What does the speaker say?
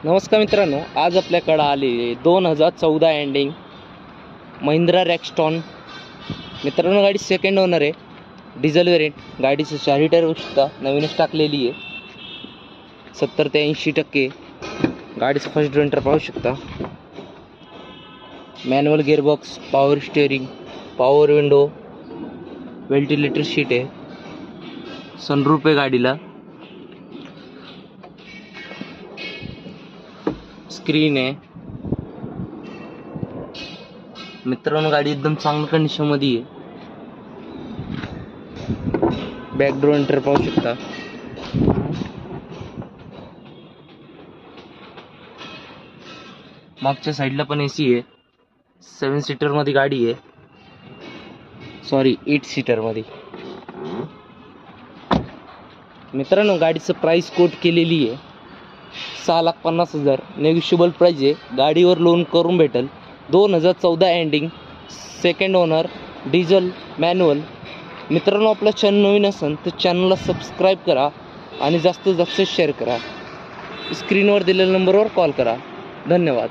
नमस्कार मित्रांनो, आज आपल्याकडे आले 2014 एंडिंग महिंद्रा रॅक्स्टॉन। मित्रांनो, गाडी सेकंड ओनर आहे, डिझेल वेरियंट। गाडीचं 4 टायर बघू शकता, नवीनच टाकलेली आहे। 70 ते 80% गाडीचं फर्स्ट रेंटर पाहू शकता। Manual gearbox, power steering, power window, ventilator sheet आहे, सनरूफ आहे गाडीला, स्क्रीन आहे। मित्रांनो, गाडी एकदम चांगल्या कंडिशन मध्ये आहे। बॅक डोर एंटर पाहू शकता। मागच्या साईडला पण एसी आहे। 7 सीटर मध्ये गाडी आहे, सॉरी 8 सीटर मध्ये। मित्रांनो, गाडीचं प्राइस कोट केलेली आहे 6,50,000। नेगोशिएबल प्राइस आहे। गाडीवर लोन करून भेटेल। 2014 ending, second owner, diesel, manual. मित्रांनो, आपला चॅनल नवीन असेल तर चॅनलला सबस्क्राईब करा आणि जास्तीत जास्त शेअर करा। स्क्रीनवर दिलेल्या नंबरवर कॉल करा। धन्यवाद।